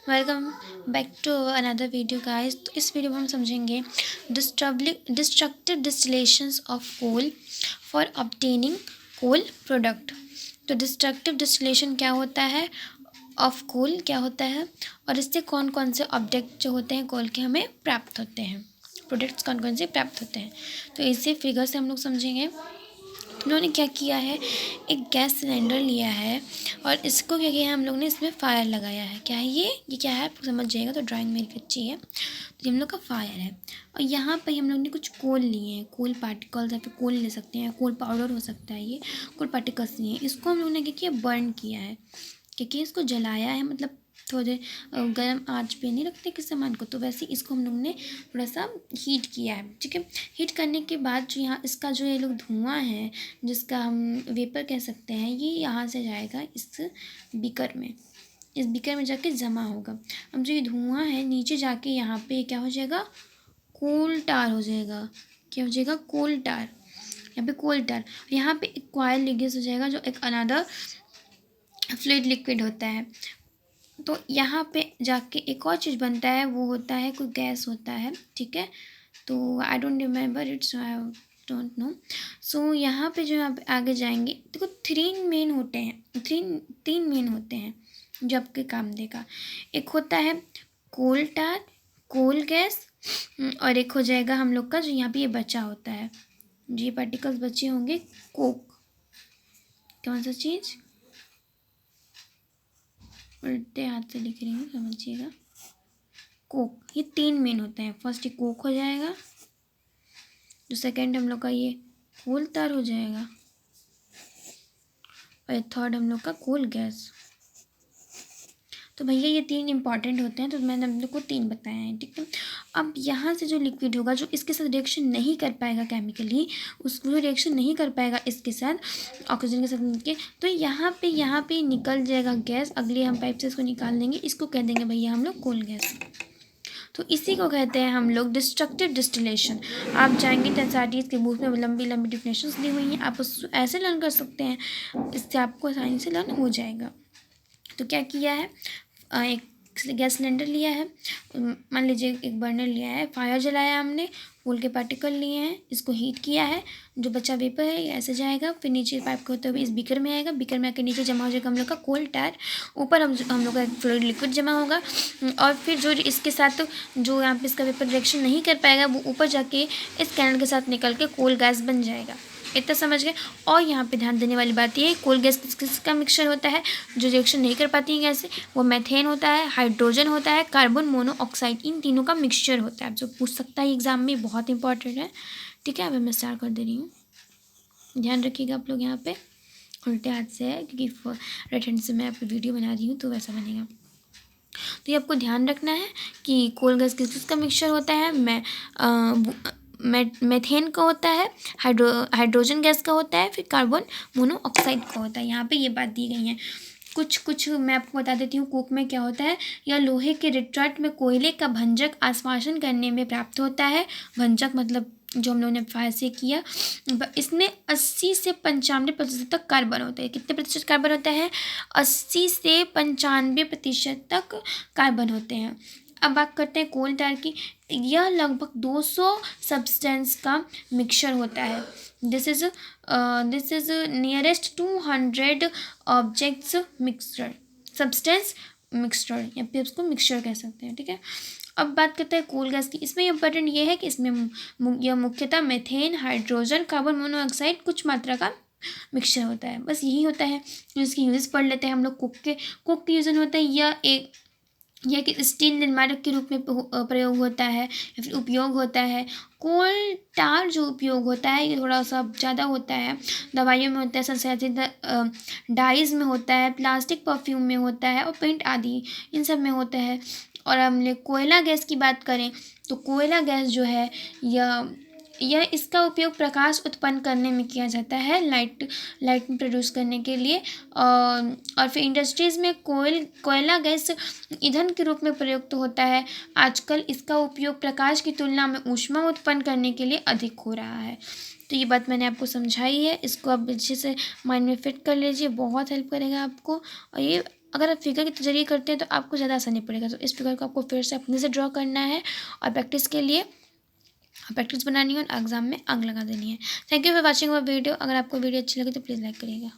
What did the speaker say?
Welcome back to another video guys. तो इस video में हम समझेंगे destructive distillations of coal for obtaining coal product. तो डिस्ट्रक्टिव डिस्टिलेशन क्या होता है, ऑफ कोल क्या होता है, और इससे कौन कौन से ऑब्जेक्ट जो होते हैं कोल के हमें प्राप्त होते हैं, प्रोडक्ट्स कौन कौन से प्राप्त होते हैं। तो इसी फिगर से हम लोग समझेंगे। उन्होंने क्या किया है, एक गैस सिलेंडर लिया है और इसको क्या किया है, हम लोग ने इसमें फायर लगाया है। क्या है ये क्या है आप समझ जाइएगा, तो ड्राइंग मेरी अच्छी है। तो हम लोग का फायर है और यहाँ पर हम लोग ने कुछ कोल लिए हैं, कोल पार्टिकल्स या फिर कोल ले सकते हैं, कोल पाउडर हो सकता है, ये कोल पार्टिकल्स लिए हैं। इसको हम लोग ने क्या किया, बर्न किया है, क्योंकि इसको जलाया है, मतलब थोड़े गर्म आंच पे नहीं रखते किस सामान को, तो वैसे इसको हम लोग ने थोड़ा सा हीट किया है। ठीक है, हीट करने के बाद जो यहाँ इसका जो ये लोग धुआं है, जिसका हम वेपर कह सकते हैं, ये यहाँ से जाएगा इस बीकर में, इस बीकर में जाके जमा होगा। अब जो ये धुआं है नीचे जाके यहाँ पे क्या हो जाएगा, कोल टार हो जाएगा। क्या हो जाएगा, कोल टार। यहाँ पे कोल टार, यहाँ पे एक कॉइल लीकेज हो जाएगा, जो एक अनदर फ्लूइड लिक्विड होता है। तो यहाँ पे जाके एक और चीज़ बनता है, वो होता है कोई गैस होता है। ठीक है, तो I don't remember it's, I don't know. So यहाँ पे जो यहाँ पे आगे जाएंगे, देखो तीन मेन होते हैं, तीन मेन होते हैं जो आपके काम देगा। एक होता है कोल टार, कोल गैस, और एक हो जाएगा हम लोग का जो यहाँ पे ये बचा होता है, जो ये पार्टिकल्स बचे होंगे, कोक। कौन सा चीज़, उल्टे हाथ से लिख रही हूँ, समझिएगा, कोक। ये तीन मेन होते हैं। फर्स्ट ये कोक हो जाएगा, जो सेकंड हम लोग का ये कोल तार हो जाएगा, और थर्ड हम लोग का कोल गैस। तो भैया ये तीन इंपॉर्टेंट होते हैं, तो मैंने हम लोग को तीन बताया है। ठीक है, अब यहाँ से जो लिक्विड होगा, जो इसके साथ रिएक्शन नहीं कर पाएगा केमिकली, उसको रिएक्शन नहीं कर पाएगा इसके साथ, ऑक्सीजन के साथ मिलके, तो यहाँ पे निकल जाएगा गैस। अगले हम पाइप से इसको निकाल देंगे, इसको कह देंगे भैया हम लोग कोल गैस। तो इसी को कहते हैं हम लोग डिस्ट्रक्टिव डिस्टिलेशन। आप जाएंगे तो एनसीईआरटी के बुक में लंबी लंबी डिफिनेशंस दी हुई हैं, आप उसको ऐसे लर्न कर सकते हैं, इससे आपको आसानी से लर्न हो जाएगा। तो क्या किया है, एक गैस सिलेंडर लिया है, मान लीजिए एक बर्नर लिया है, फायर जलाया हमने, कोल के पार्टिकल लिए हैं, इसको हीट किया है, जो बचा वेपर है ये ऐसे जाएगा, फिर नीचे पाइप के होते हुए इस बीकर में आएगा, बीकर में आकर नीचे जमा हो जाएगा हम लोग का कोल टार, ऊपर हम लोग का फ्लूइड लिक्विड जमा होगा, और फिर जो इसके साथ जो यहाँ पे इसका वेपर रिएक्शन नहीं कर पाएगा, वो ऊपर जाके इस कैनल के साथ निकल के कोल गैस बन जाएगा। इतना समझ गए। और यहाँ पे ध्यान देने वाली बात ये है, कोल गैस किसका मिक्सचर होता है, जो रिएक्शन नहीं कर पाती है गैस से, वो मेथेन होता है, हाइड्रोजन होता है, कार्बन मोनोऑक्साइड, इन तीनों का मिक्सचर होता है। जो पूछ सकता है एग्जाम में, बहुत इंपॉर्टेंट है। ठीक है, अब मैं स्टार्ट कर दे रही हूँ, ध्यान रखिएगा आप लोग। यहाँ पे उल्टे हाथ से है, क्योंकि राइट हैंड से मैं आपको वीडियो बना रही हूँ, तो वैसा बनेगा। तो ये आपको ध्यान रखना है कि कोल गैस किसका मिक्सचर होता है, मेथेन का होता है, हाइड्रोजन गैस का होता है, फिर कार्बन मोनोऑक्साइड का होता है। यहाँ पे ये बात दी गई है। कुछ मैं आपको बता देती हूँ। कोक में क्या होता है, या लोहे के रिट्रट में कोयले का भंजक आश्वासन करने में प्राप्त होता है। भंजक मतलब जो हम लोगों ने फायर से किया, इसमें 80 से 95% तक कार्बन होता है। कितने प्रतिशत कार्बन होता है, 80 से 95% तक कार्बन होते हैं। अब बात करते हैं कोल टार की। यह लगभग 200 सब्सटेंस का मिक्सचर होता है। This is nearest 200 objects mixture, substance mixture, या फिर उसको मिक्सचर कह सकते हैं। ठीक है, अब बात करते हैं कोल गैस की। इसमें इम्पोर्टेंट ये है कि इसमें यह मुख्यतः मेथेन, हाइड्रोजन, कार्बन मोनोऑक्साइड कुछ मात्रा का मिक्सचर होता है। बस यही होता है। जो इसकी यूज़ पढ़ लेते हैं हम लोग। कोक के यूज़ होता है, यह कि स्टील निर्माणक के रूप में प्रयोग होता है या फिर उपयोग होता है। कोल टार जो उपयोग होता है, ये थोड़ा सा ज़्यादा होता है। दवाइयों में होता है, संश्लेषित डाइज में होता है, प्लास्टिक परफ्यूम में होता है, और पेंट आदि इन सब में होता है। और हम लोग कोयला गैस की बात करें, तो कोयला गैस जो है, यह इसका उपयोग प्रकाश उत्पन्न करने में किया जाता है, लाइट प्रोड्यूस करने के लिए। और फिर इंडस्ट्रीज़ में कोयला गैस ईंधन के रूप में प्रयुक्त होता है। आजकल इसका उपयोग प्रकाश की तुलना में ऊष्मा उत्पन्न करने के लिए अधिक हो रहा है। तो ये बात मैंने आपको समझाई है, इसको आप अच्छे से माइंड में फिट कर लीजिए, बहुत हेल्प करेगा आपको। और ये अगर आप फिगर के जरिए करते हैं तो आपको ज़्यादा आसानी पड़ेगा। तो इस फिगर को आपको फिर से अपने से ड्रॉ करना है और प्रैक्टिस के लिए प्रैक्टिस बनानी है और एग्जाम में आग लगा देनी है। Thank you for watching our video. अगर आपको वीडियो अच्छी लगी तो प्लीज़ लाइक करिएगा।